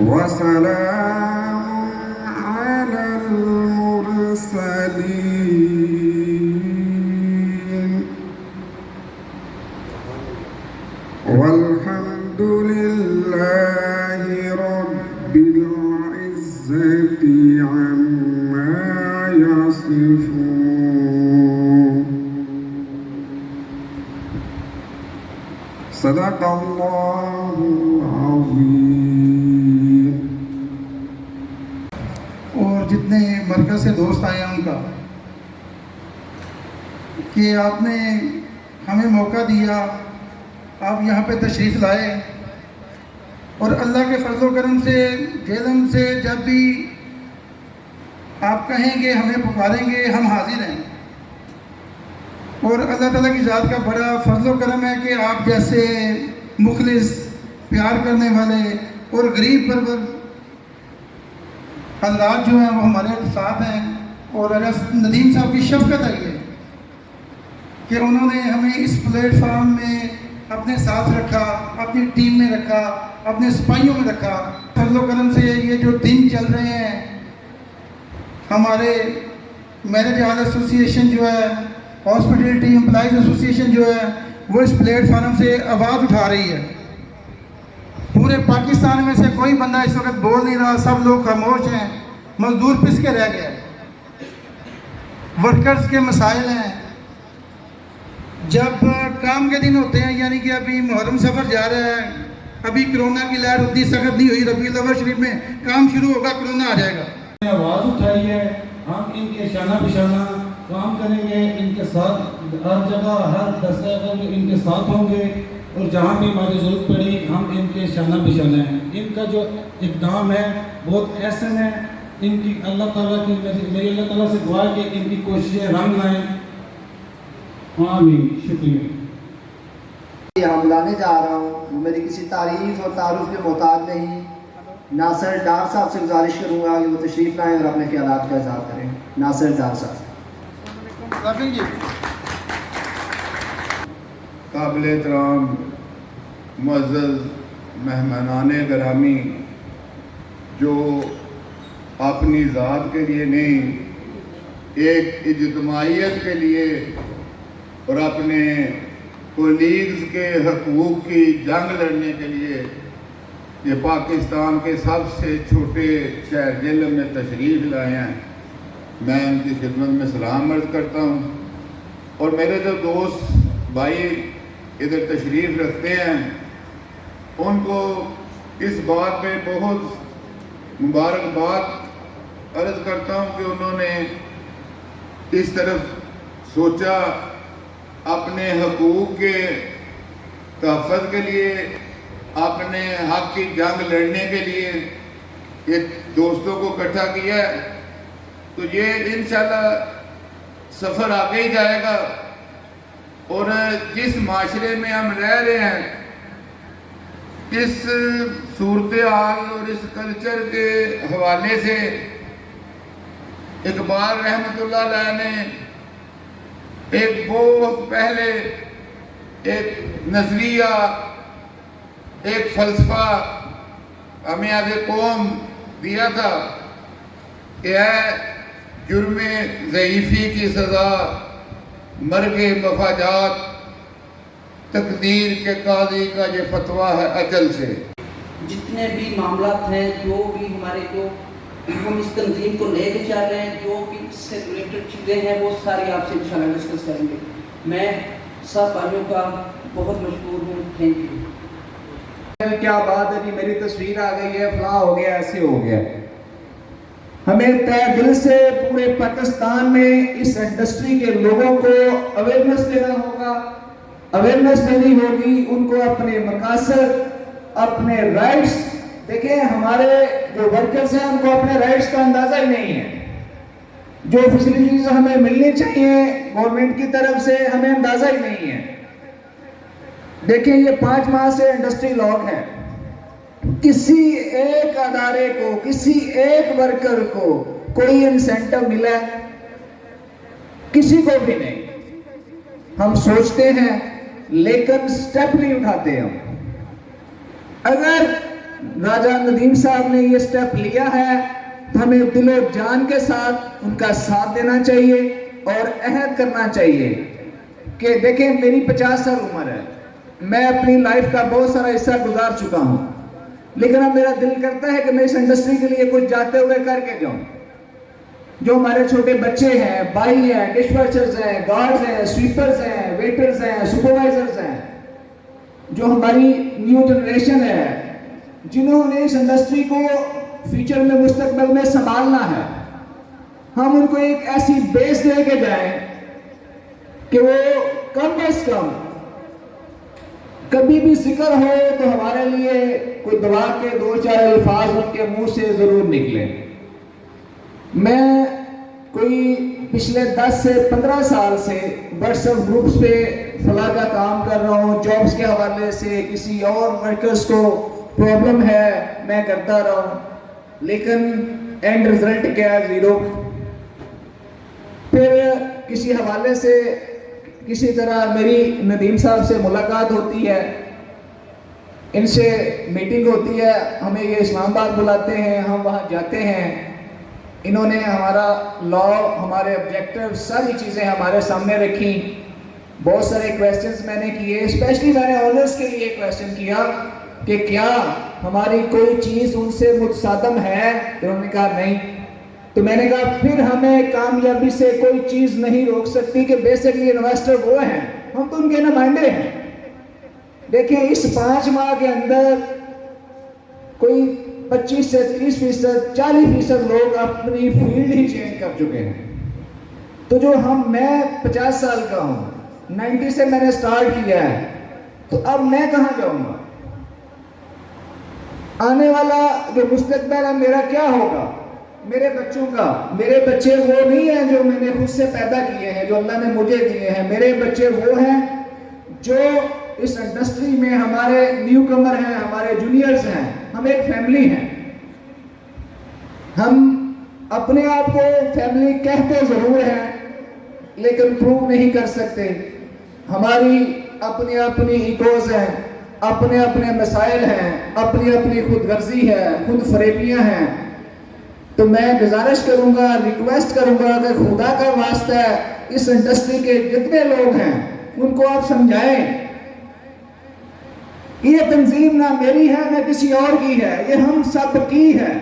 وسلام على المرسلين والحمد لله رب العزة عما يصفون صدق الله العظيم. اور جتنے مرکز سے دوست آئے ہیں ان کا کہ آپ نے ہمیں موقع دیا، آپ یہاں پہ تشریف لائے، اور اللہ کے فضل و کرم سے جہلم سے جب بھی آپ کہیں گے ہمیں پکاریں گے ہم حاضر ہیں. اور اللہ تعالیٰ کی ذات کا بڑا فضل و کرم ہے کہ آپ جیسے مخلص، پیار کرنے والے اور غریب پرور حضرات جو ہیں وہ ہمارے ساتھ ہیں. اور ندیم صاحب کی شفقت ہے یہ کہ انہوں نے ہمیں اس پلیٹ فارم میں اپنے ساتھ رکھا، اپنی ٹیم میں رکھا، اپنے سپاہیوں میں رکھا. فضل و کرم سے یہ جو دن چل رہے ہیں، ہمارے میرج ہال ایسوسی ایشن جو ہے، ہاسپٹلٹی امپلائیز ایسوسی ایشن جو ہے، وہ اس پلیٹ فارم سے آواز اٹھا رہی ہے. پورے پاکستان میں سے کوئی بندہ اس وقت بول نہیں رہا، سب لوگ خاموش ہیں، مزدور پس کے رہ گئے. ورکرز کے مسائل ہیں. جب کام کے دن ہوتے ہیں، یعنی کہ ابھی محرم سفر جا رہا ہے، ابھی کرونا کی لہر اتنی سخت نہیں ہوئی، ربیع الاول شریف میں کام شروع ہوگا، کرونا آ جائے گا. آواز اٹھائی ہے، ہم ان کے شانہ بشانہ کام کریں گے، ان کے ساتھ ہر جگہ ہر دستہ ان کے ساتھ ہوں گے، اور جہاں بھی ہماری ضرورت پڑی ہم ان کے شانہ بشانہ ہیں. ان کا جو اقدام ہے بہت احسن ہے. ان کی اللہ تعالیٰ کی میری اللہ تعالیٰ سے دعا ہے کہ ان کی کوششیں رنگ لائیں. آمین. شکریہ. یہاں بلانے جا رہا ہوں، میری کسی تعریف اور تعارف کے محتاج نہیں. ناصر ڈار صاحب سے گزارش کروں گا کہ وہ تشریف لائیں اور اپنے خیالات کا اظہار کریں. ناصر ڈار صاحب. قابل احترام معزز مہمانان گرامی، جو اپنی ذات کے لیے نہیں، ایک اجتماعیت کے لیے اور اپنے کولیگز کے حقوق کی جنگ لڑنے کے لیے یہ پاکستان کے سب سے چھوٹے شہر جہلم میں تشریف لائے ہیں، میں ان کی خدمت میں سلام عرض کرتا ہوں. اور میرے جو دوست بھائی ادھر تشریف رکھتے ہیں ان کو اس بات پہ بہت مبارکباد عرض کرتا ہوں کہ انہوں نے اس طرف سوچا، اپنے حقوق کے تحفظ کے لیے، اپنے حق کی جنگ لڑنے کے لیے یہ دوستوں کو اکٹھا کیا ہے. تو یہ انشاءاللہ سفر آگے ہی جائے گا. اور جس معاشرے میں ہم رہ رہے ہیں، اس صورتحال اور اس کلچر کے حوالے سے اقبال رحمۃ اللہ علیہ نے ایک بہت پہلے ایک نظریہ، ایک فلسفہ ہمیں آج قوم دیا تھا کہ ہے جرم ضعیفی کی سزا مرگ مفاجات، تقدیر کے قاضی کا یہ فتویٰ ہے اجل سے. جتنے بھی معاملات ہیں، جو بھی ہمارے کو ہم اس تنظیم کو لے کے چل رہے ہیں، جو بھی اس سے ریلیٹڈ چیزیں ہیں، وہ ساری آپ سے انشاءاللہ ڈسکس کریں گے. میں سب بھائیوں کا بہت مشکور ہوں. Thank you. کیا بات ہے کہ میری تصویر آ گئی ہے، فلاں ہو گیا، ایسے ہو گیا. ہمیں تہ دل سے پورے پاکستان میں اس انڈسٹری کے لوگوں کو اویئرنیس دینا ہوگا، اویئرنیس دینی ہوگی ان کو اپنے مقاصد، اپنے رائٹس. دیکھیں ہمارے جو ورکرز ہیں ان کو اپنے رائٹس کا اندازہ ہی نہیں ہے. جو فیسلٹیز ہمیں ملنی چاہیے گورنمنٹ کی طرف سے ہمیں اندازہ ہی نہیں ہے. دیکھیں یہ 5 ماہ سے انڈسٹری لاک ہے. کسی ایک ادارے کو، کسی ایک ورکر کو کوئی انسینٹو ملا ہے؟ کسی کو بھی نہیں. ہم سوچتے ہیں لیکن سٹیپ نہیں اٹھاتے ہم. اگر راجہ ندیم صاحب نے یہ سٹیپ لیا ہے تو ہمیں دل و جان کے ساتھ ان کا ساتھ دینا چاہیے اور عہد کرنا چاہیے کہ دیکھیں میری 50 سال عمر ہے, میں اپنی لائف کا بہت سارا حصہ گزار چکا ہوں, لیکن اب میرا دل کرتا ہے کہ میں اس انڈسٹری کے لیے کچھ جاتے ہوئے کر کے جاؤں. جو ہمارے چھوٹے بچے ہیں, بھائی ہیں, ڈش واشرز ہیں, گارڈز ہیں, سویپرز ہیں, ویٹرز ہیں, سپروائزرز ہیں, جو ہماری نیو جنریشن ہے, جنہوں نے اس انڈسٹری کو فیوچر میں مستقبل میں سنبھالنا ہے, ہم ان کو ایک ایسی بیس دے کے جائیں کہ وہ کم از کم کبھی بھی ذکر ہو تو ہمارے لیے کوئی دعا کے 2-4 الفاظ ان کے منہ سے ضرور نکلیں. میں کوئی پچھلے 10 سے 15 سال سے واٹس ایپ گروپس پہ فلاں کا کام کر رہا ہوں, جابس کے حوالے سے کسی اور ورکرز کو پرابلم ہے میں کرتا رہا ہوں, لیکن اینڈ رزلٹ کیا ہے؟ 0. پھر کسی حوالے سے کسی طرح میری ندیم صاحب سے ملاقات ہوتی ہے, ان سے میٹنگ ہوتی ہے, ہمیں یہ اسلام آباد بلاتے ہیں, ہم وہاں جاتے ہیں, انہوں نے ہمارا لا, ہمارے آبجیکٹیو, ساری چیزیں ہمارے سامنے رکھی. بہت سارے کویسچنز میں نے کیے, اسپیشلی میں نے آنرز کے لیے کویسچن کیا کہ کیا ہماری کوئی چیز ان سے متصادم ہے, تو انہوں نے کہا نہیں. تو میں نے کہا پھر ہمیں کامیابی سے کوئی چیز نہیں روک سکتی کہ بیسکلی انویسٹر وہ ہیں, ہم تو ان کے نمائندے ہیں. دیکھیں اس 5 ماہ کے اندر کوئی 25 سے 30%, 40% لوگ اپنی فیلڈ ہی چینج کر چکے ہیں. تو جو میں 50 سال کا ہوں, 90 سے میں نے سٹارٹ کیا ہے, تو اب میں کہاں جاؤں گا؟ آنے والا جو مستقبل ہے میرا کیا ہوگا؟ میرے بچوں کا. میرے بچے وہ نہیں ہیں جو میں نے خود سے پیدا کیے ہیں, جو اللہ نے مجھے دیے ہیں. میرے بچے وہ ہیں جو اس انڈسٹری میں ہمارے نیو کمر ہیں, ہمارے جونیئرز ہیں. ہم ایک فیملی ہیں. ہم اپنے آپ کو فیملی کہتے ضرور ہیں لیکن پروو نہیں کر سکتے. ہماری اپنی اپنی ایگوز ہیں, اپنے اپنے مسائل ہیں, اپنی اپنی خود غرضی ہے, خود فریبیاں ہیں. تو میں گزارش کروں گا, ریکویسٹ کروں گا کہ خدا کا واسطہ ہے اس انڈسٹری کے جتنے لوگ ہیں ان کو آپ سمجھائیں کہ یہ تنظیم نہ میری ہے نہ کسی اور کی ہے, یہ ہم سب کی ہے.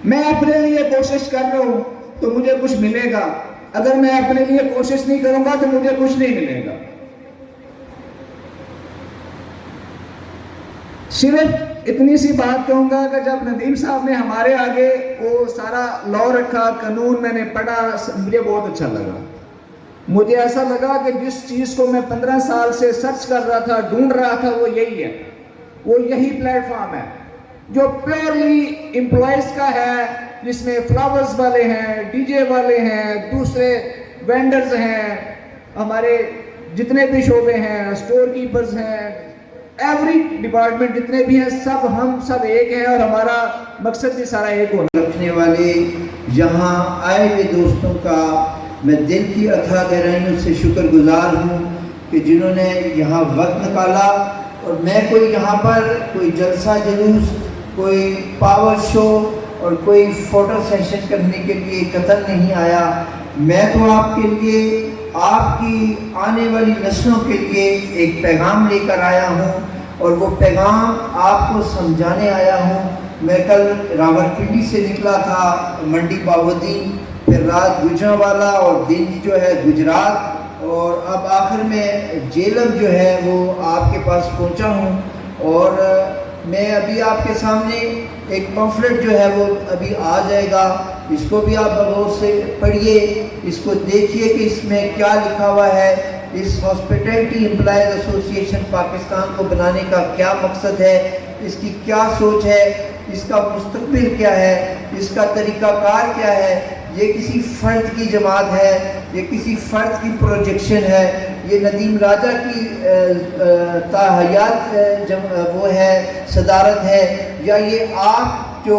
میں اپنے لیے کوشش کر رہا ہوں تو مجھے کچھ ملے گا, اگر میں اپنے لیے کوشش نہیں کروں گا تو مجھے کچھ نہیں ملے گا. صرف اتنی سی بات کہوں گا کہ جب ندیم صاحب نے ہمارے آگے وہ سارا لا رکھا, قانون میں نے پڑھا, مجھے بہت اچھا لگا. مجھے ایسا لگا کہ جس چیز کو میں 15 سال سے سرچ کر رہا تھا, ڈھونڈ رہا تھا, وہ یہی ہے. وہ یہی پلیٹ فارم ہے جو پیورلی امپلائیز کا ہے, جس میں فلاورز والے ہیں, ڈی جے والے ہیں, دوسرے وینڈرز ہیں, ہمارے جتنے بھی شعبے ہیں, اسٹور کیپرز ہیں, ایوری ڈپارٹمنٹ جتنے بھی ہیں, ہم سب ایک ہیں اور ہمارا مقصد بھی سارا ایک ہونا. رکھنے والے یہاں آئے ہوئے دوستوں کا میں دل کی اتھا گہرائیوں سے شکر گزار ہوں کہ جنہوں نے یہاں وقت نکالا. اور میں کوئی یہاں پر کوئی جلسہ جلوس, کوئی پاور شو اور کوئی فوٹو سیشن کرنے کے لیے قطر نہیں آیا. میں تو آپ کے لیے, آپ کی آنے والی نسلوں کے لیے ایک پیغام لے کر آیا ہوں, اور وہ پیغام آپ کو سمجھانے آیا ہوں. میں کل راولپنڈی سے نکلا تھا, منڈی باودین, پھر رات گوجرانوالا اور دن جو ہے گجرات, اور اب آخر میں جیلم جو ہے وہ آپ کے پاس پہنچا ہوں. اور میں ابھی آپ کے سامنے ایک پمفلٹ جو ہے وہ ابھی آ جائے گا, اس کو بھی آپ غور سے پڑھیے, اس کو دیکھیے کہ اس میں کیا لکھا ہوا ہے. اس ہاسپٹیلٹی امپلائیز ایسوسی ایشن پاکستان کو بنانے کا کیا مقصد ہے, اس کی کیا سوچ ہے, اس کا مستقبل کیا ہے, اس کا طریقہ کار کیا ہے. یہ کسی فرد کی جماعت ہے, یہ کسی فرد کی پروجیکشن ہے, یہ ندیم راجہ کی تاحیات وہ ہے, صدارت ہے, یا یہ آپ جو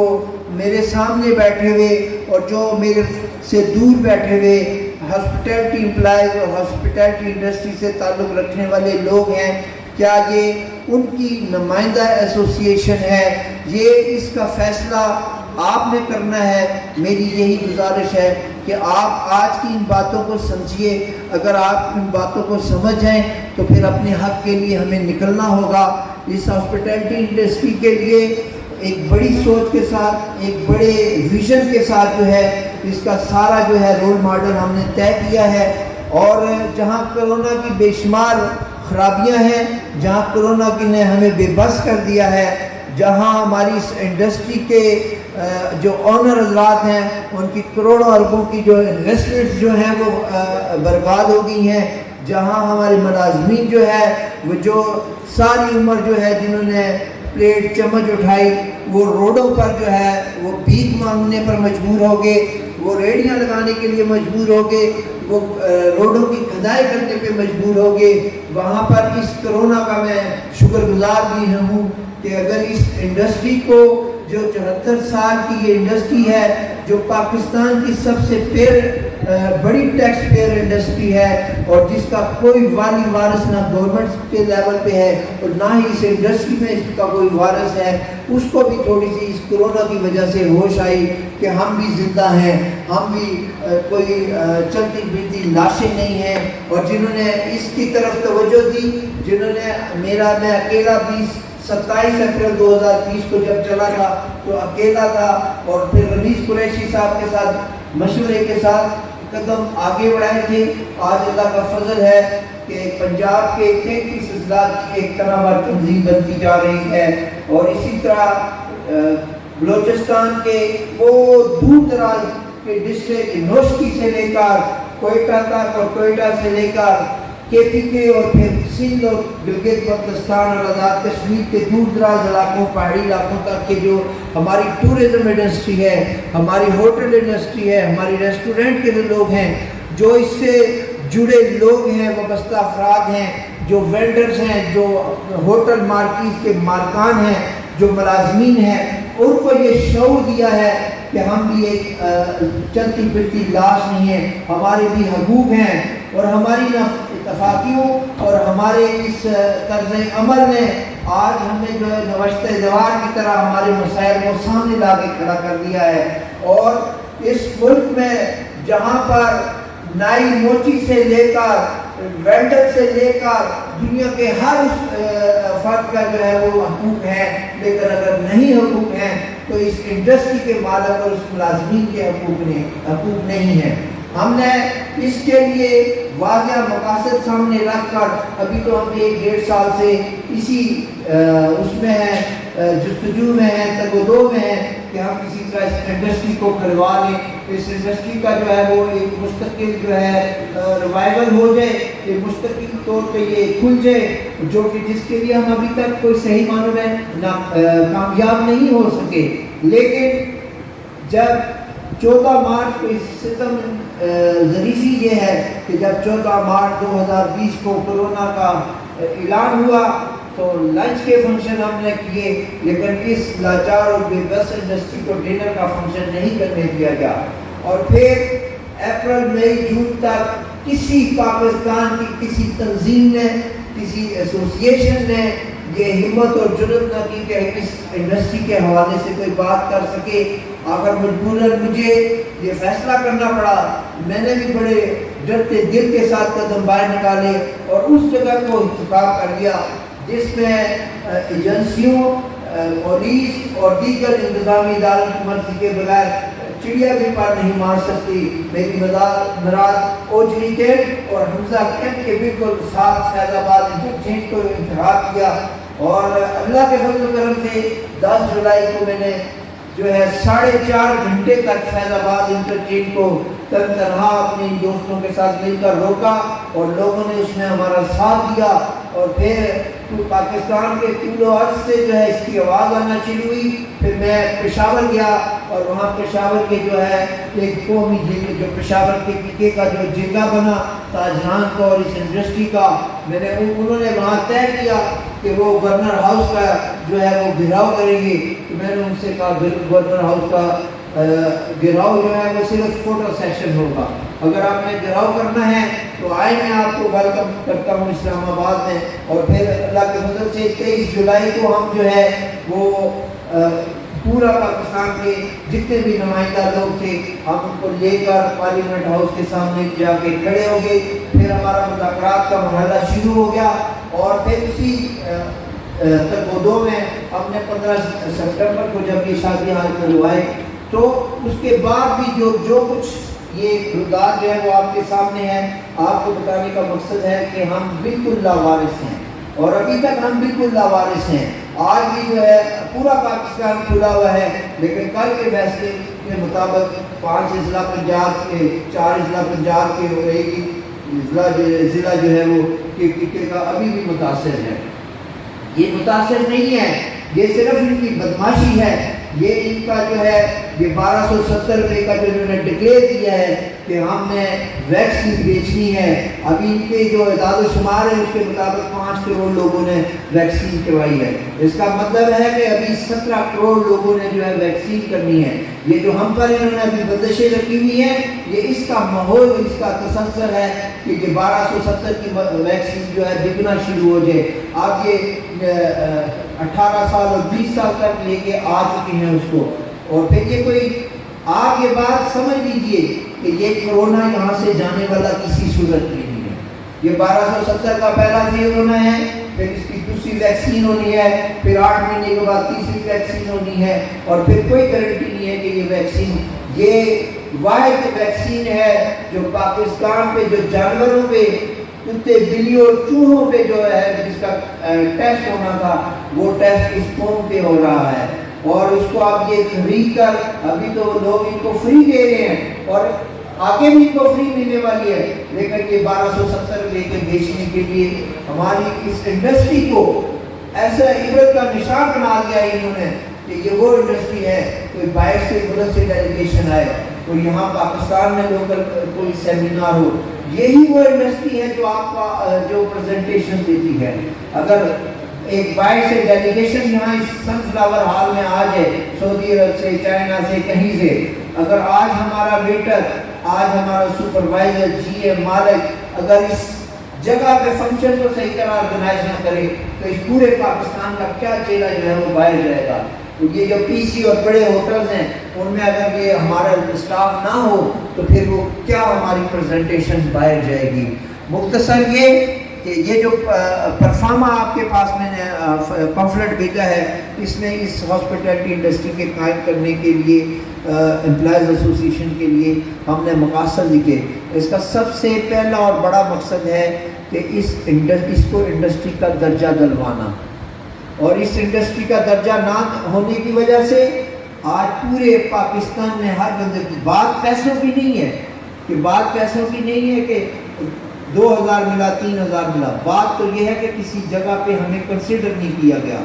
میرے سامنے بیٹھے ہوئے اور جو میرے سے دور بیٹھے ہوئے ہاسپٹیلٹی امپلائیز اور ہاسپٹیلٹی انڈسٹری سے تعلق رکھنے والے لوگ ہیں, کیا یہ ان کی نمائندہ ایسوسیشن ہے؟ یہ اس کا فیصلہ آپ نے کرنا ہے. میری یہی گزارش ہے کہ آپ آج کی ان باتوں کو سمجھیے. اگر آپ ان باتوں کو سمجھ جائیں تو پھر اپنے حق کے لیے ہمیں نکلنا ہوگا. اس ہاسپٹیلٹی انڈسٹری کے لیے ایک بڑی سوچ کے ساتھ، ایک بڑے ویژن کے ساتھ جو ہے اس کا سارا جو ہے رول ماڈل ہم نے طے کیا ہے. اور جہاں کرونا کی بے شمار خرابیاں ہیں، جہاں کرونا کی نے ہمیں بے بس کر دیا ہے، جہاں ہماری اس انڈسٹری کے جو آنر حضرات ہیں ان کی کروڑوں اربوں کی جو انویسٹمنٹس جو ہیں وہ برباد ہو گئی ہیں، جہاں ہمارے ملازمین جو ہے وہ جو ساری عمر جو ہے جنہوں نے پلیٹ چمچ اٹھائی وہ روڈوں پر جو ہے وہ بھیک مانگنے پر مجبور ہو گئے، وہ ریڑیاں لگانے کے لیے مجبور ہو گئے، وہ روڈوں کی کھدائی کرنے پہ مجبور ہو گئے. وہاں پر اس کرونا کا میں شکر گزار بھی ہوں کہ اگر اس انڈسٹری کو جو 74 سال کی یہ انڈسٹری ہے، جو پاکستان کی سب سے بڑی ٹیکس پیئر انڈسٹری ہے اور جس کا کوئی والی وارث نہ گورنمنٹ کے لیول پہ ہے اور نہ ہی اس انڈسٹری میں اس کا کوئی وارث ہے، اس کو بھی تھوڑی سی اس کرونا کی وجہ سے ہوش آئی کہ ہم بھی زندہ ہیں، ہم بھی کوئی چلتی پھرتی لاشیں نہیں ہیں. اور جنہوں نے اس کی طرف توجہ دی، جنہوں نے میں اکیلا 27 اپریل 2020 کو جب چلا تھا تو اکیلا تھا، اور پھر رمیز قریشی صاحب کے ساتھ مشورے کے ساتھ قدم آگے بڑھائے تھے. آج اللہ کا فضل ہے کہ پنجاب کے 33 اضلاع کی ایک طرح پر تنظیم بنتی جا رہی ہے، اور اسی طرح بلوچستان کے وہ دور دراز کے ڈسٹرکٹ نوشکی سے لے کر کوئٹہ تک اور کوئٹہ سے لے کر KPK اور پھر سندھ اور گلگت بلتستان اور آزاد کشمیر کے دور دراز علاقوں، پہاڑی علاقوں تک کے جو ہماری ٹورزم انڈسٹری ہے، ہماری ہوٹل انڈسٹری ہے، ہماری ریسٹورنٹ کے جو لوگ ہیں، جو اس سے جڑے لوگ ہیں، وابستہ افراد ہیں، جو وینڈرز ہیں، جو ہوٹل مارکیز کے مالکان ہیں، جو ملازمین ہیں، ان کو یہ شعور دیا ہے کہ ہم بھی ایک چلتی پھرتی لاش نہیں ہیں، ہمارے بھی حقوق ہیں. اور ہماری اتفاقیوں اور ہمارے اس طرز عمل نے آج ہمیں جو ہے نوشتہ زوار کی طرح ہمارے مسائل کو سامنے لا کے کھڑا کر دیا ہے. اور اس ملک میں جہاں پر نائی موچی سے لے کر ویلڈر سے لے کر دنیا کے ہر فرد کا جو ہے وہ حقوق ہے، لیکن اگر نہیں حقوق ہیں تو اس انڈسٹری کے مالک اور اس ملازمین کے حقوق نہیں ہیں. ہم نے اس کے لیے واضح مقاصد سامنے رکھ کر ابھی تو ہم 1-1.5 سال سے اسی اس میں ہیں، جستجو میں ہیں، تگودو میں ہیں کہ ہم کسی طرح اس انڈسٹری کو کھلوا لیں، اس انڈسٹری کا جو ہے وہ ایک مستقل جو ہے ریوائول ہو جائے، ایک مستقل طور پہ یہ کھل جائے، جو کہ جس کے لیے ہم ابھی تک کوئی صحیح معنوں میں کامیاب نہیں ہو سکے. لیکن جب 14 مارچ کو اس ستم ذریعی یہ ہے کہ جب 14 مارچ 2020 کو کرونا کا اعلان ہوا تو لنچ کے فنکشن ہم نے کیے، لیکن اس لاچار اور بے بس انڈسٹری کو ڈنر کا فنکشن نہیں کرنے دیا گیا. اور پھر اپریل مئی جون تک کسی پاکستان کی کسی تنظیم نے، کسی ایسوسیشن نے یہ ہمت اور جرأت نہ کی کہ اس انڈسٹری کے حوالے سے کوئی بات کر سکے. اگر مجبوراً مجھے یہ فیصلہ کرنا پڑا، میں نے بھی بڑے ڈرتے دل کے ساتھ قدم باہر نکالے اور اس جگہ کو انتخاب کر لیا جس میں ایجنسیوں، پولیس اور دیگر انتظامی اداروں کی مرضی کے بغیر چڑیا بھی پر نہیں مار سکتی. میری مراد اوجری کیمپ اور حمزہ کیمپ کے بالکل ساتھ فیض آباد انٹرچینج کو انتخاب کیا، اور اللہ کے فضل و کرم سے 10 جولائی کو میں نے جو ہے 4.5 گھنٹے تک فیض آباد انٹرچینج کو تنہا اپنے دوستوں کے ساتھ مل کر روکا اور لوگوں نے اس میں ہمارا ساتھ دیا. اور پھر پاکستان کے طول و عرض سے جو ہے اس کی آواز آنا شروع ہوئی. پھر میں پشاور گیا اور وہاں پشاور کے جو ہے ایک قومی جو پشاور کے PK کا جو جرگہ بنا تاجران کا اور اس انڈسٹری کا، انہوں نے وہاں طے کیا کہ وہ گورنر ہاؤس کا جو ہے وہ گھیراؤ کریں گے. تو میں نے ان سے کہا گورنر ہاؤس کا گھیراؤ جو ہے وہ صرف فوٹو سیشن ہوگا. اگر آپ نے گراؤ کرنا ہے تو آئے، میں آپ کو ویلکم کرتا ہوں اسلام آباد میں. اور پھر اللہ کے فضل سے 23 جولائی کو ہم جو ہے وہ پورا پاکستان کے جتنے بھی نمائندہ لوگ تھے ہم ان کو لے کر پارلیمنٹ ہاؤس کے سامنے جا کے کھڑے ہو گئے. پھر ہمارا مذاکرات کا مرحلہ شروع ہو گیا اور پھر اسی تربودوں میں ہم نے 15 سپٹمبر کو جب یہ شادی ہال کروائے تو اس کے بعد بھی جو کچھ یہ روداد جو ہے وہ آپ کے سامنے ہے. آپ کو بتانے کا مقصد ہے کہ ہم بالکل لاوارث ہیں اور ابھی تک ہم بالکل لاوارث ہیں. آج بھی جو ہے پورا پاکستان کھلا ہوا ہے، لیکن کل کے فیصلے کے مطابق 5 اضلاع پنجاب کے 4 اضلاع پنجاب کے اور ایک ضلع جو ہے وہ کا ابھی بھی متاثر ہے. یہ متاثر نہیں ہے، یہ صرف ان کی بدماشی ہے. یہ ان کا جو ہے یہ 1270 روپے کا جو انہوں نے ڈکلیئر کیا ہے کہ ہم نے ویکسین بیچنی ہے. ابھی ان کے جو اعداد و شمار ہے اس کے مطابق 5 کروڑ لوگوں نے ویکسین کروائی ہے. اس کا مطلب ہے کہ ابھی 17 کروڑ لوگوں نے جو ہے ویکسین کرنی ہے. یہ جو ہم پر انہوں نے ابھی بندشیں رکھی ہوئی ہیں یہ اس کا ماحول، اس کا تسلسل ہے کہ یہ 1270 کی ویکسین جو ہے بکنا شروع ہو جائے. آپ یہ 18 سال اور 20 سال تک لے کے آ چکی ہیں اس کو. اور پھر یہ کوئی آپ یہ بات سمجھ لیجئے کہ یہ کرونا یہاں سے جانے والا کسی صورت میں نہیں ہے. یہ 1270 کا پہلا فیز ہونا ہے، پھر اس کی دوسری ویکسین ہونی ہے، پھر 8 مہینے کے بعد تیسری ویکسین ہونی ہے اور پھر کوئی گارنٹی نہیں ہے کہ یہ ویکسین، یہ واحد ویکسین ہے جو پاکستان پہ جو جانوروں پہ کتے بلیوں اور چوہوں پہ جو ہے جس کا ٹیسٹ ہونا تھا وہ ٹیسٹ اس قوم پہ ہو رہا ہے. اور اس کو آپ یہ خرید کر ابھی تو لوگ ان کو فری دے رہے ہیں اور آگے بھی ان کو فری ملنے والی ہے، لیکن یہ 1270 لے کے بیچنے کے لیے ہماری اس انڈسٹری کو ایسا عبرت کا نشان بنا دیا انہوں نے کہ یہ وہ انڈسٹری ہے. کوئی باہر سے ملک سے ڈیلیگیشن آئے، کوئی یہاں پاکستان میں لوکل کوئی سیمینار ہو، یہی وہ انڈسٹری ہے جو آپ کا جو پریزنٹیشن دیتی ہے. اگر ایک باہر سے ڈیلیگیشن یہاں اس سن فلاور ہال میں آ جائے، سعودی عرب سے، چائنا سے، کہیں سے، اگر آج ہمارا ویٹر، آج ہمارا سپروائزر، جی ایم، مالک اگر اس جگہ پہ فنکشن کو صحیح طرح آرگنائز نہ کرے تو اس پورے پاکستان کا کیا چہرہ جو ہے وہ باہر جائے گا. یہ جو پی سی اور بڑے ہوٹلز ہیں ان میں اگر یہ ہمارا اسٹاف نہ ہو تو پھر وہ کیا ہماری پریزنٹیشن باہر جائے گی. مختصر یہ کہ یہ جو پرفارما آپ کے پاس میں نے پمفلٹ بھیجا ہے، اس میں اس ہاسپٹلٹی انڈسٹری کے قائم کرنے کے لیے امپلائیز ایسوسی ایشن کے لیے ہم نے مقاصد لکھے. اس کا سب سے پہلا اور بڑا مقصد ہے کہ اس کو انڈسٹری کا درجہ دلوانا. اور اس انڈسٹری کا درجہ نہ ہونے کی وجہ سے آج پورے پاکستان میں ہر بندے کی بات پیسوں کی نہیں ہے، کہ بات پیسوں کی نہیں ہے کہ 2000 ملا 3000 ملا. بات تو یہ ہے کہ کسی جگہ پہ ہمیں کنسیڈر نہیں کیا گیا،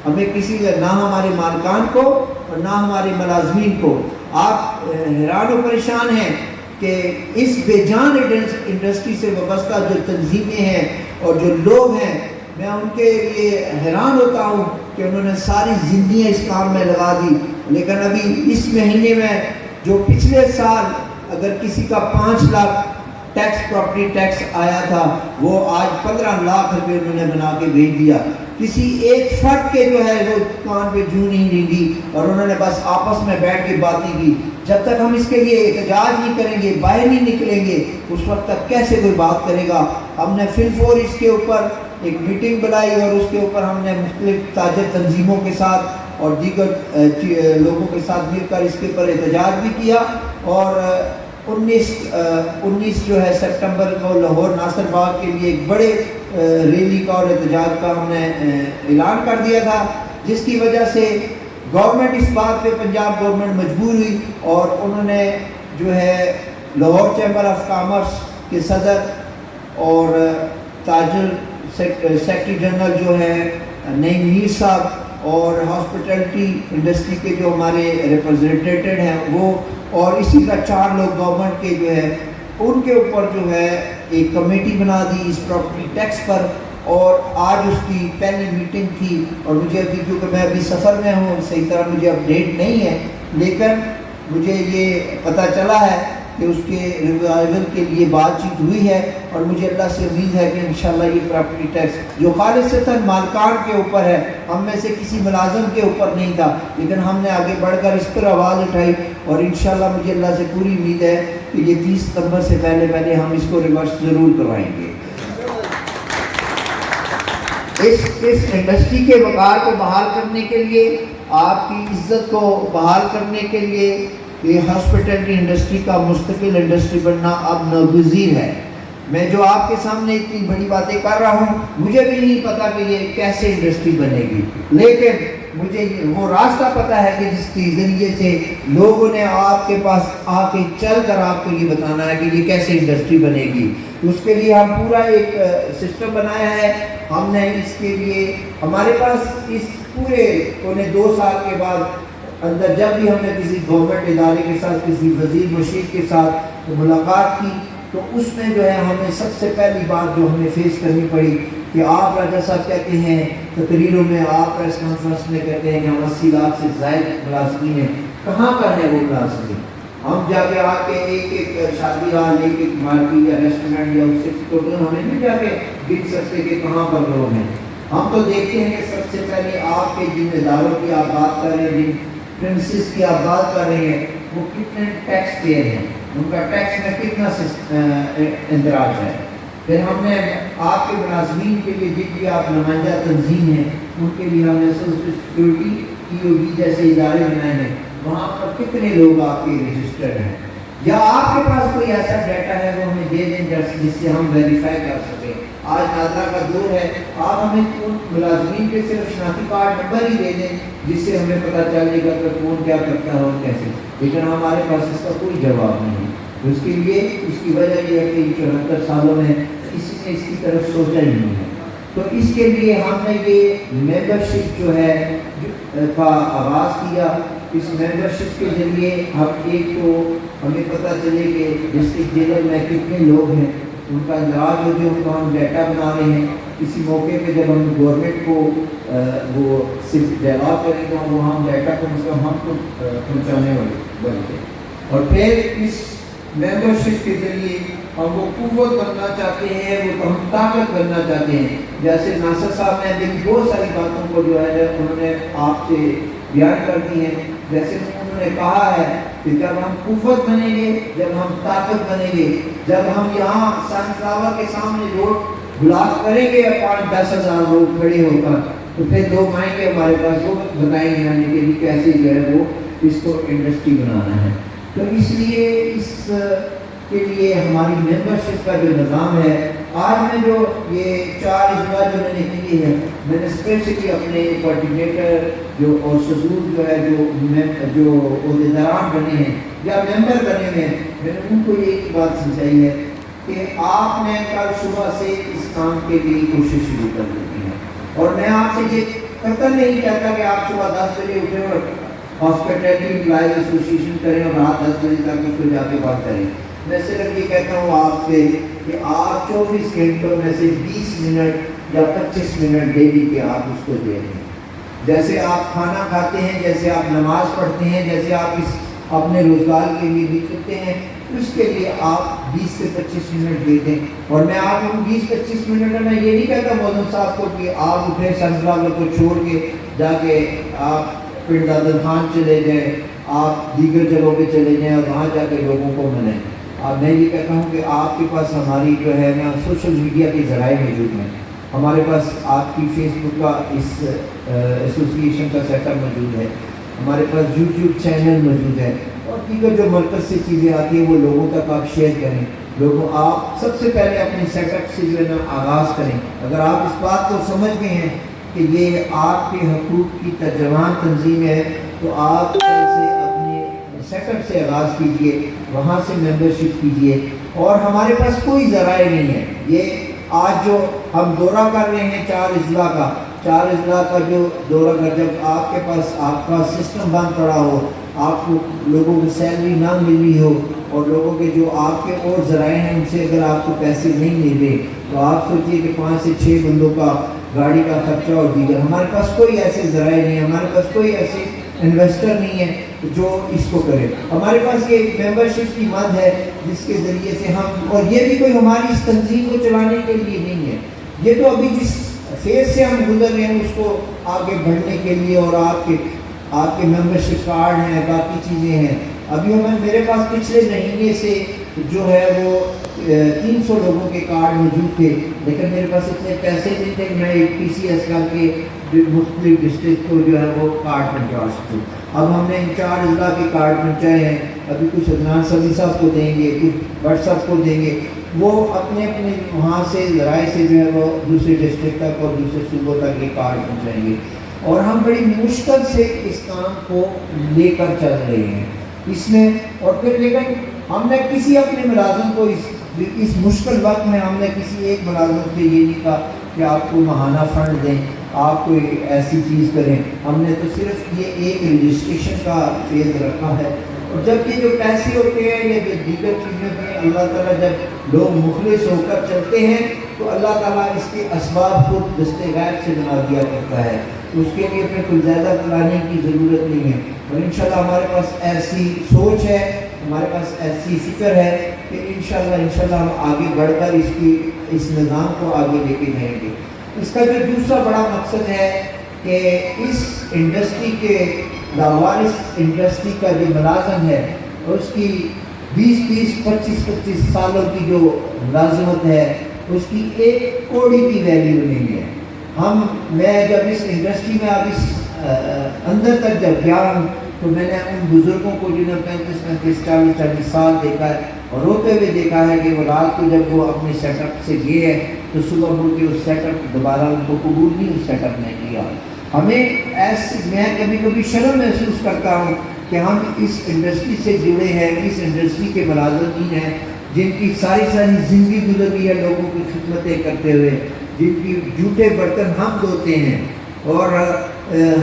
ہمیں کسی نہ ہمارے مالکان کو اور نہ ہمارے ملازمین کو. آپ حیران و پریشان ہیں کہ اس بے جان انڈسٹری سے وابستہ جو تنظیمیں ہیں اور جو لوگ ہیں، میں ان کے لیے حیران ہوتا ہوں کہ انہوں نے ساری زندگیاں اس کام میں لگا دی. لیکن ابھی اس مہینے میں جو پچھلے سال اگر کسی کا 5 لاکھ ٹیکس پراپرٹی ٹیکس آیا تھا وہ آج 15 لاکھ روپے انہوں نے بنا کے بھیج دیا. کسی ایک فرد کے جو ہے وہ کان پہ جوں نہیں دی اور انہوں نے بس آپس میں بیٹھ کے باتیں کی. جب تک ہم اس کے لیے احتجاج نہیں کریں گے، باہر نہیں نکلیں گے، اس وقت تک کیسے کوئی بات کرے گا. ہم نے فل اس کے اوپر ایک میٹنگ بنائی اور اس کے اوپر ہم نے مختلف تاجر تنظیموں کے ساتھ اور دیگر لوگوں کے ساتھ مل کر اس کے اوپر احتجاج بھی کیا. اور 19 جو ہے سپٹمبر کو لاہور ناصر باغ کے لیے ایک بڑے ریلی کا اور احتجاج کا ہم نے اعلان کر دیا تھا، جس کی وجہ سے گورنمنٹ اس بات پہ پنجاب گورنمنٹ مجبور ہوئی اور انہوں نے جو ہے لاہور چیمبر آف کامرس کے صدر اور تاجر سیکرٹری جنرل جو ہے نعیم میر صاحب اور ہاسپٹلٹی انڈسٹری کے جو ہمارے ریپرزنٹیٹیو ہیں وہ اور اسی طرح 4 لوگ گورنمنٹ کے جو ہے ان کے اوپر جو ہے ایک کمیٹی بنا دی اس پراپرٹی ٹیکس پر. اور آج اس کی پہلی میٹنگ تھی اور مجھے ابھی کیونکہ میں ابھی سفر میں ہوں صحیح طرح مجھے اپڈیٹ نہیں ہے، لیکن مجھے یہ پتہ چلا ہے کہ اس کے ریوائول کے لیے بات چیت ہوئی ہے، اور مجھے اللہ سے امید ہے کہ انشاءاللہ یہ پراپرٹی ٹیکس جو خالصتاً مالکان کے اوپر ہے، ہم میں سے کسی ملازم کے اوپر نہیں تھا، لیکن ہم نے آگے بڑھ کر اس پر آواز اٹھائی، اور انشاءاللہ مجھے اللہ سے پوری امید ہے کہ یہ 30 ستمبر سے پہلے ہم اس کو ریورس ضرور کروائیں گے۔ اس انڈسٹری کے وقار کو بحال کرنے کے لیے، آپ کی عزت کو بحال کرنے کے لیے، یہ ہاسپٹلٹی انڈسٹری کا مستقل انڈسٹری بننا اب ناگزیر ہے۔ میں جو آپ کے سامنے اتنی بڑی باتیں کر رہا ہوں، مجھے بھی نہیں پتا کہ یہ کیسے انڈسٹری بنے گی، لیکن مجھے وہ راستہ پتا ہے کہ جس کے ذریعے سے لوگوں نے آپ کے پاس آ کے چل کر آپ کو یہ بتانا ہے کہ یہ کیسے انڈسٹری بنے گی۔ اس کے لیے ہم پورا ایک سسٹم بنایا ہے۔ ہم نے اس کے لیے، ہمارے پاس اس پورے 2 سال کے بعد اندر جب بھی ہم نے کسی گورنمنٹ ادارے کے ساتھ، کسی وزیر مشیر کے ساتھ ملاقات کی، تو اس میں جو ہے ہمیں سب سے پہلی بات جو ہمیں فیس کرنی پڑی کہ آپ راجہ صاحب کہتے ہیں تقریروں میں، آپ پریس کانفرنس میں کہتے ہیں کہ ہم 80 لاکھ سے زائد ملازمین ہیں، کہاں پر ہے وہ ملازمین؟ ہم جا کے آ کے ایک شادی ہال، ایک مارکیٹ یا ریسٹورینٹ یا اس سے ٹوٹل ہمیں نہیں جا کے گن سکتے کہ کہاں پر لوگ ہیں۔ ہم تو دیکھتے ہیں کہ سب سے پہلے آپ کے جن اداروں کی آپ بات کر رہے ہیں، جن پرنسز کی آپ بات کر رہے ہیں، وہ کتنے ٹیکس پیئر ہیں، ان کا ٹیکس میں کتنا اندراج ہے۔ پھر ہم نے آپ کے ملازمین کے لیے جتنی آپ نمائندہ تنظیم ہیں، ان کے لیے ہم نے سوشل سیکورٹی EOB جیسے ادارے بنائے ہیں، وہاں پر کتنے لوگ آپ کے رجسٹرڈ ہیں، یا آپ کے پاس کوئی ایسا ڈیٹا ہے وہ ہمیں دے دیں جس سے ہم ویریفائی کر سکیں۔ آج نادرا کا دور ہے، آپ ہمیں ان ملازمین کے صرف شناختی کارڈ نمبر ہی دے دیں جس سے ہمیں پتہ چلے گا کہ کون کیا کرتا ہے اور کیسے، لیکن ہمارے پاس اس کا کوئی جواب نہیں ہے۔ اس کے لیے اس کی وجہ یہ ہے کہ 74 سالوں میں کسی نے اس کی طرف سوچا ہی نہیں ہے۔ تو اس کے لیے ہم نے یہ ممبرشپ جو ہے کا آغاز کیا۔ اس ممبرشپ کے ذریعے ہم ایک تو ہمیں پتہ چلے کہ ڈسٹرکٹ جیل میں کتنے لوگ ہیں، ان کا اندراج ہو جو ان کا ہم ڈیٹا بنا رہے ہیں۔ کسی موقع پہ جب ہم گورنمنٹ کو وہ صرف ڈیولاپ کریں تو وہ ہم ڈیٹا کو ہم کو پہنچانے والے بنتے ہیں، اور پھر اس ممبرشپ کے ذریعے ہم وہ قوت بننا چاہتے ہیں، وہ ہم طاقت بننا چاہتے ہیں۔ جیسے ناصر صاحب نے ابھی بہت ساری باتوں کو جو ہے انہوں نے آپ سے بیان کر دی ہیں، جیسے انہوں نے کہا ہے کہ جب ہم قوت بنیں گے، جب ہم طاقت بنیں گے، جب ہم یہاں سن فلاور کے سامنے روڈ بلاک کریں گے 5-10 ہزار لوگ کھڑے ہو کر، تو پھر لوگ آئیں گے ہمارے پاس، وہ بتائیں گے ہمیں کہ کیسے جو ہے وہ اس کو انڈسٹری بنانا ہے۔ تو اس لیے اس کے لیے ہماری ممبرشپ کا جو نظام ہے، آج میں جو یہ 4 اجلاس جو میں نے کیے ہیں، میں نے اسپیشلی اپنے کوآرڈینیٹر جو اور صدور جو ہے جو عہدیداران بنے ہیں یا ممبر بنے ہیں، میں نے ان کو یہ بات سمجھائی ہے کہ آپ نے کل صبح سے اس کام کے لیے کوشش شروع کر دی ہے، اور میں آپ سے یہ قطعاً نہیں کہتا کہ آپ صبح 10 بجے اٹھیں اور ہاسپٹلٹی امپلائیز ایسوسیشن کریں اور رات 10 بجے تک اس کو جا کے بات کریں۔ میں صرف یہ کہتا ہوں آپ سے کہ آپ 24 گھنٹوں میں سے 20 منٹ یا 25 منٹ ڈیلی کے آپ اس کو دے دیں۔ جیسے آپ کھانا کھاتے ہیں، جیسے آپ نماز پڑھتے ہیں، جیسے آپ اس اپنے روزگار کے لیے نکلتے ہیں، اس کے لیے آپ 20 سے 25 منٹ دے دیں۔ اور میں آپ کو 20-25 منٹ میں یہ نہیں کہتا مولانا صاحب کو کہ آپ اٹھے سنفلاور کو چھوڑ کے جا کے آپ پنڈ دادن خان چلے جائیں، آپ دیگر جگہوں پہ چلے جائیں اور وہاں جا کے لوگوں کو منائیں۔ اب میں یہ کہتا ہوں کہ آپ کے پاس ہماری جو ہے نا سوشل میڈیا کے ذرائع موجود ہیں، ہمارے پاس آپ کی فیس بک کا اس ایسوسیشن کا سیٹ اپ موجود ہے، ہمارے پاس یوٹیوب چینل موجود ہے، اور دیگر جو مرکز سے چیزیں آتی ہیں وہ لوگوں تک آپ شیئر کریں۔ لوگوں آپ سب سے پہلے اپنے سیٹ اپ سے جو ہے نا آغاز کریں۔ اگر آپ اس بات کو سمجھ گئے ہیں کہ یہ آپ کے حقوق کی ترجمان تنظیم ہے، تو آپ سے اپنے سیٹ اپ سے آغاز کیجئے، وہاں سے ممبرشپ کیجئے۔ اور ہمارے پاس کوئی ذرائع نہیں ہے، یہ آج جو ہم دورہ کر رہے ہیں 4 اضلاع کا جو دورہ کر، جب آپ کے پاس آپ کا سسٹم بند پڑا ہو، آپ کو لوگوں کو سیلری نہ مل رہی ہو، اور لوگوں کے جو آپ کے اور ذرائع ہیں ان سے اگر آپ کو پیسے نہیں مل رہے، تو آپ سوچئے کہ 5 سے 6 بندوں کا گاڑی کا خرچہ اور دیگر، ہمارے پاس کوئی ایسے ذرائع نہیں، ہمارے پاس کوئی ایسے انویسٹر نہیں ہے جو اس کو کرے. ہمارے پاس یہ ممبرشپ کی مد ہے جس کے ذریعے سے ہم, اور یہ بھی کوئی ہماری اس تنظیم کو چلانے کے لیے نہیں ہے, یہ تو ابھی جس فیز سے ہم گزر رہے ہیں اس کو آگے بڑھنے کے لیے, اور آپ کے ممبرشپ کارڈ ہیں, باقی چیزیں ہیں. ابھی میرے پاس پچھلے مہینے سے جو ہے وہ 300 لوگوں کے کارڈ موجود تھے, لیکن میرے پاس اتنے پیسے نہیں تھے کہ میں ایک PCS کر کے مختلف ڈسٹرکٹ کو جو ہے وہ کارڈ پہنچا سکوں. اب ہم نے ان 4 اضلاع کے کارڈ پہنچائے ہیں, ابھی کچھ عدنان سبھی صاحب کو دیں گے, کچھ بٹ صاحب کو دیں گے, وہ اپنے اپنے وہاں سے ذرائع سے جو ہے وہ دوسرے ڈسٹرکٹ تک اور دوسرے صوبوں تک یہ کارڈ پہنچائیں گے. اور ہم بڑی مشکل سے اس کام کو لے کر چل رہے ہیں اس میں. اور پھر لیکن ہم نے کسی اپنے ملازم کو اس مشکل وقت میں ہم نے کسی ایک ملازم سے یہ نہیں کہا کہ آپ کو ماہانہ فنڈ دیں, آپ کوئی ایسی چیز کریں. ہم نے تو صرف یہ ایک رجسٹریشن کا فیز رکھا ہے. اور جب یہ جو پیسے ہوتے ہیں یا جو دیگر چیزیں ہوتی ہیں, اللہ تعالیٰ جب لوگ مخلص ہو کر چلتے ہیں تو اللہ تعالیٰ اس کے اسباب خود دست غیب سے بنا دیا کرتا ہے. اس کے لیے پھر کوئی زیادہ پلاننگ کی ضرورت نہیں ہے. اور انشاءاللہ ہمارے پاس ایسی سوچ ہے, ہمارے پاس ایسی فکر ہے کہ انشاءاللہ ہم آگے بڑھ کر اس نظام کو آگے لے کے جائیں گے. اس کا جو دوسرا بڑا مقصد ہے کہ اس انڈسٹری کے لاوارث انڈسٹری کا جو ملازم ہے اور اس کی 20-25 سالوں کی جو ملازمت ہے اس کی 1 کوڑی کی ویلیو نہیں ہے. میں جب اس انڈسٹری میں اب اس اندر تک جب گیا ہوں تو میں نے ان بزرگوں کو جنہوں نے 35-40 سال دیکھا ہے اور روتے ہوئے دیکھا ہے کہ وہ رات کو جب وہ اپنے سیٹ اپ سے گئے ہیں تو صبح مڑ کے اس سیٹ اپ دوبارہ ان کو قبول نہیں اس سیٹ اپ نے کیا. میں کبھی کبھی شرم محسوس کرتا ہوں کہ ہم اس انڈسٹری سے جڑے ہیں, اس انڈسٹری کے ملازمین ہیں جن کی ساری زندگی گزری ہے لوگوں کی خدمتیں کرتے ہوئے, جن کی جھوٹے برتن ہم دھوتے ہیں اور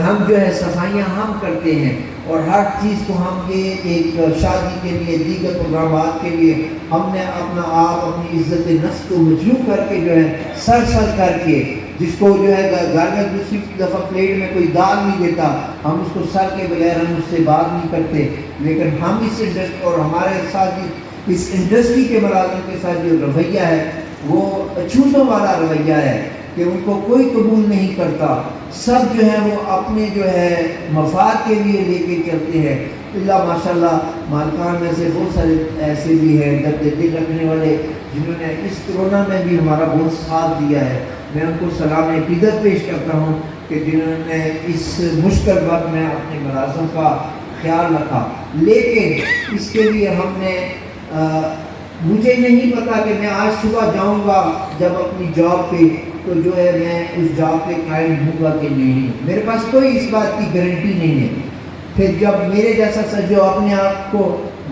ہم جو ہے صفائیاں ہم کرتے ہیں, اور ہر چیز کو ہم یہ ایک شادی کے لیے دیگر پروگرامات کے لیے ہم نے اپنا آپ اپنی عزت نفس کو مجروح کر کے جو ہے سر کر کے, جس کو جو ہے گھر میں دوسری دفعہ پلیٹ میں کوئی دال نہیں دیتا, ہم اس کو سر کے بغیر ہم اس سے بات نہیں کرتے. لیکن ہم اس انڈسٹری اور ہمارے ساتھ اس انڈسٹری کے ملازم کے ساتھ جو رویہ ہے وہ چھوٹوں والا رویہ ہے کہ ان کو کوئی قبول نہیں کرتا. سب جو ہے وہ اپنے جو ہے مفاد کے لیے لے کے چلتے ہیں. اللہ ماشاءاللہ مالکان میں سے بہت سارے ایسے بھی ہیں درد دل رکھنے والے جنہوں نے اس کرونا میں بھی ہمارا بہت ساتھ دیا ہے. میں ان کو سلام عقیدت پیش کرتا ہوں کہ جنہوں نے اس مشکل وقت میں اپنے ملازم کا خیال رکھا. لیکن اس کے لیے ہم نے مجھے نہیں پتا کہ میں آج صبح جاؤں گا جب اپنی جاب پہ تو جو ہے میں اس جاب پہ قائم ہوں گا کہ نہیں, میرے پاس کوئی اس بات کی گارنٹی نہیں ہے. پھر جب میرے جیسا جو اپنے آپ کو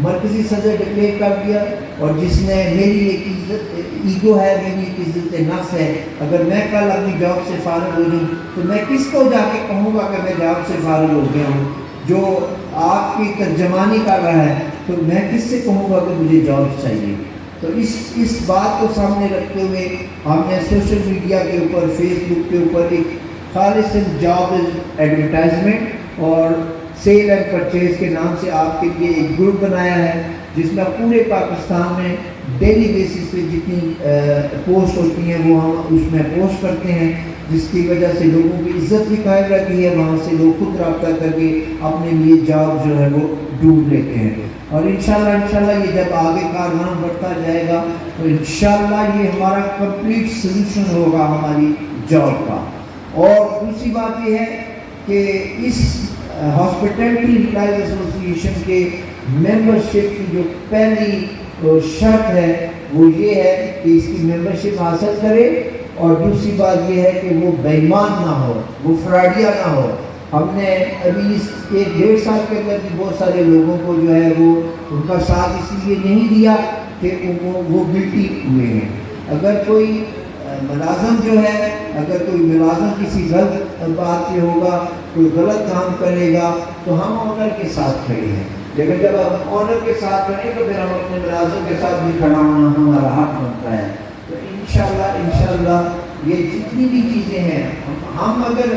مرکزی صدر ڈکلیئر کر دیا اور جس نے میری ایک عزت ایگو ہے, میری ایک عزت نفس ہے, اگر میں کل اپنی جاب سے فارغ ہو جاؤں تو میں کس کو جا کے کہوں گا کہ میں جاب سے فارغ ہو گیا ہوں. جو آپ کی ترجمانی کر رہا ہے تو میں کس سے کہوں گا کہ مجھے جاب چاہیے. تو اس بات کو سامنے رکھتے ہوئے ہم نے سوشل میڈیا کے اوپر فیس بک کے اوپر ایک خالص جاب ایڈورٹائزمنٹ اور سیل اینڈ پرچیز کے نام سے آپ کے لیے ایک گروپ بنایا ہے جس میں پورے پاکستان میں ڈیلی بیسس پہ جتنی پوسٹ ہوتی ہیں وہ ہم اس میں پوسٹ کرتے ہیں, جس کی وجہ سے لوگوں کی عزت بھی قائم رہتی ہے. وہاں سے لوگ خود رابطہ کر کے اپنے لیے جاب جو ہے وہ ڈھونڈ لیتے ہیں. اور انشاءاللہ یہ جب آگے کارواں بڑھتا جائے گا تو انشاءاللہ یہ ہمارا کمپلیٹ سلوشن ہوگا ہماری جاب کا. اور دوسری بات یہ ہے کہ اس ہاسپٹیلٹی امپلائیز ایسوسی ایشن کے ممبرشپ کی جو پہلی شرط ہے وہ یہ ہے کہ اس کی ممبرشپ حاصل کرے, اور دوسری بات یہ ہے کہ وہ بے ایمان نہ ہو, وہ فراڈیا نہ ہو. ہم نے ابھی اس 1-1.5 سال کے اندر بھی بہت سارے لوگوں کو جو ہے وہ ان کا ساتھ اس لیے نہیں دیا کہ وہ گلٹی ہوئے ہیں. اگر کوئی ملازم جو ہے, اگر کوئی ملازم کسی غلط بات پہ ہوگا, کوئی غلط کام کرے گا تو ہم آنر کے ساتھ کھڑے ہیں. لیکن جب ہم آنر کے ساتھ کھڑے تو پھر ہم اپنے ملازم کے ساتھ بھی کھڑا ہونا ہمارا حق بنتا ہے. تو انشاءاللہ یہ جتنی بھی چیزیں ہیں ہم اگر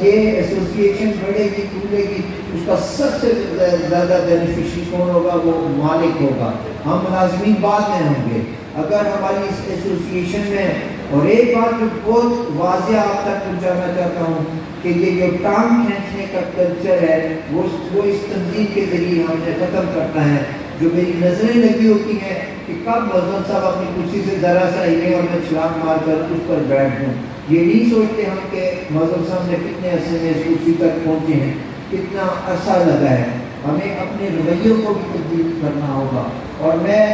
یہ ایسوسیشن بڑھے گی کھلے گی، اس کا سب سے زیادہ بینیفیشری کون ہوگا؟ وہ مالک ہوگا، ہم ملازمین بعد میں ہوں گے اگر ہماری اس ایسوسیشن میں. اور ایک بات جو بہت واضح آپ تک پہنچانا چاہتا ہوں کہ یہ جو ٹانگ کھینچنے کا کلچر ہے وہ اس تنظیم کے ذریعے ہم نے ختم کرنا ہے. جو میری نظریں لگی ہوتی ہیں کہ کب موزن صاحب اپنی کرسی سے ذرا سا ہلے اور میں چھلانگ مار کر اس پر بیٹھ دوں. یہ نہیں سوچتے ہم کہ موزن صاحب نے کتنے عرصے میں اس کرسی تک پہنچے ہیں، کتنا عرصہ لگا ہے. ہمیں اپنے رویوں کو بھی تبدیل کرنا ہوگا. اور میں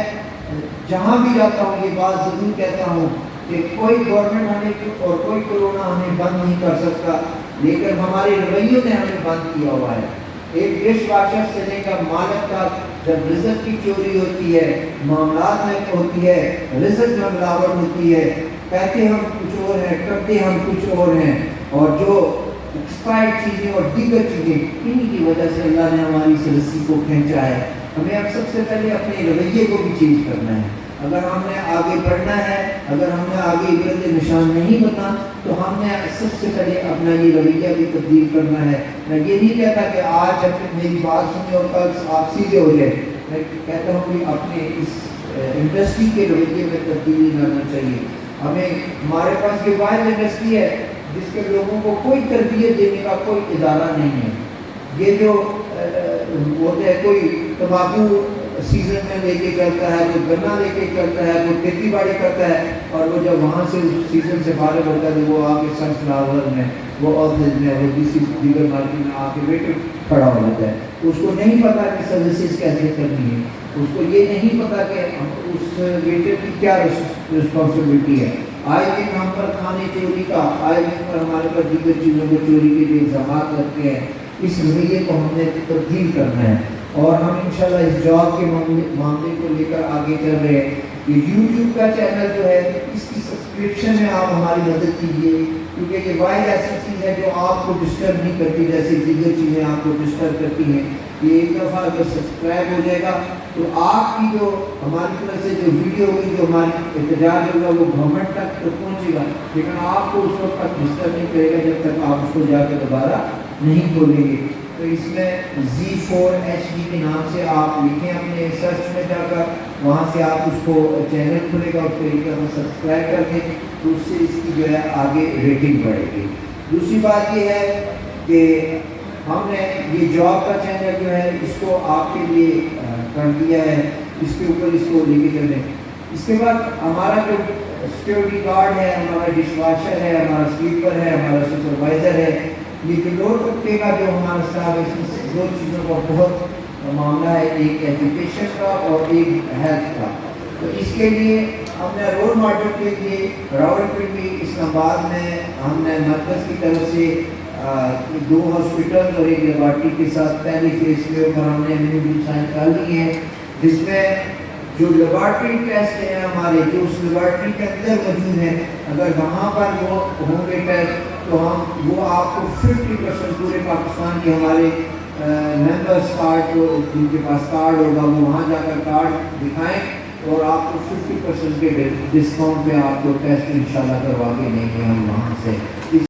جہاں بھی جاتا ہوں یہ بات ضرور کہتا ہوں کہ کوئی گورنمنٹ ہمیں اور کوئی کورونا ہمیں بند نہیں کر سکتا، لیکن ہمارے رویوں نے ہمیں بند کیا ہوا ہے. ایک ڈش واشر سے لے کر مالک کا جب رزق کی چوری ہوتی ہے، معاملات میں ہوتی ہے، رزق میں ملاوٹ ہوتی ہے، کہتے ہم کچھ اور ہیں، کرتے ہم کچھ اور ہیں، اور جو ایکسپائرڈ چیزیں اور دیگر چیزیں انہی کی وجہ سے اللہ نے ہماری اس رسی کو کھینچا ہے. ہمیں اب سب سے پہلے اپنے رویے کو بھی چینج کرنا ہے. اگر ہم نے آگے بڑھنا ہے، اگر ہم نے آگے عبرت نشان نہیں بننا، تو ہم نے سب سے پہلے اپنا یہ رویہ بھی تبدیل کرنا ہے. میں یہ نہیں کہتا کہ آج میری بات سنیں اور کل آپ سیدھے ہو جائیں. میں کہتا ہوں کہ اپنے اس انڈسٹری کے رویے میں تبدیلی لانا چاہیے. ہمارے پاس یہ واحد انڈسٹری ہے جس کے لوگوں کو کوئی تربیت دینے کا کوئی ادارہ نہیں ہے. یہ جو ہوتے ہیں کوئی تمباکو سیزن میں لے کے چلتا ہے، کوئی گنا لے کے چلتا ہے، کوئی کھیتی باڑی کرتا ہے، اور وہ جب وہاں سے اس سیزن سے فارغ ہوتا ہے تو وہ آ کے سن فلاور میں، وہ آفس میں، وہ کسی دیگر مارکیٹ میں آ کے ویٹر کھڑا ہو جاتا ہے. اس کو نہیں پتا کہ سروسز کیسے کرنی ہے، اس کو یہ نہیں پتا کہ اس ویٹر کی کیا رسپانسبلٹی ہے. آئے دن ہم پر کھانے چوری کا، آئے دن پر ہمارے پر دیگر چیزوں کو چوری کے جو الزامات لگتے ہیں، اس رویے کو ہم نے تبدیل کرنا ہے. اور ہم انشاءاللہ اس جاب کے معاملے کو لے کر آگے چل رہے ہیں. یہ یوٹیوب کا چینل جو ہے اس کی سبسکرپشن میں آپ ہماری مدد کیجیے، کیونکہ یہ واحد ایسی چیز ہے جو آپ کو ڈسٹرب نہیں کرتی جیسے دیگر چیزیں آپ کو ڈسٹرب کرتی ہیں. یہ ایک دفعہ اگر سبسکرائب ہو جائے گا تو آپ کی جو ہماری طرف سے جو ویڈیو ہوگی، جو ہماری احتجاج ہوگا، وہ گورنمنٹ تک تو پہنچے گا، لیکن آپ کو اس وقت تک ڈسٹرب نہیں کرے گا جب تک آپ اس کو جا کے دوبارہ نہیں کھولیں گے. تو اس میں Z4HD کے نام سے آپ لکھیں اپنے سرچ میں جا کر، وہاں سے آپ اس کو چینل کھلے گا، اس کو ایک دفعہ سبسکرائب کر دیں تو اس سے اس کی جو ہے آگے ریٹنگ بڑھے گی. دوسری بات یہ ہے کہ ہم نے یہ جاب کا چینل جو ہے اس کو آپ کے لیے کر دیا ہے، اس کے اوپر اس کو لے کے چلیں. اس کے بعد ہمارا جو سیکورٹی گارڈ ہے، ہمارا ڈش واشر ہے، ہمارا سویپر ہے، ہمارا سپروائزر ہے، یہ جو لوڈ طبقے کا جو ہمارا اسٹاف ہے، اس میں دو چیزوں کا بہت معاملہ ہے، ایک ایجوکیشن کا اور ایک ہیلتھ کا. تو اس کے لیے ہم نے رول ماڈل کے لیے راولپنڈی، اسلام آباد میں ہم نے مرکز کی طرف سے 2 ہاسپٹل اور ایک لیبارٹری کے ساتھ پہلی فیز کے اوپر ہم نے MOU سائن کر لی ہے، جس میں جو لیبارٹری ٹیسٹ ہیں ہمارے، جو اس لیبارٹری کے اندر موجود ہیں، اگر وہاں پر وہ ہوں گے ٹیسٹ تو ہم وہ آپ کو 50% پورے پاکستان کے ہمارے ممبرس کارڈ جو جن کے پاس کارڈ ہوگا وہ وہاں جا کر کارڈ دکھائیں اور آپ کو 50% کے ڈسکاؤنٹ پہ آپ کو ٹیسٹ انشاءاللہ کروا کے دیں گے ہم وہاں سے. اس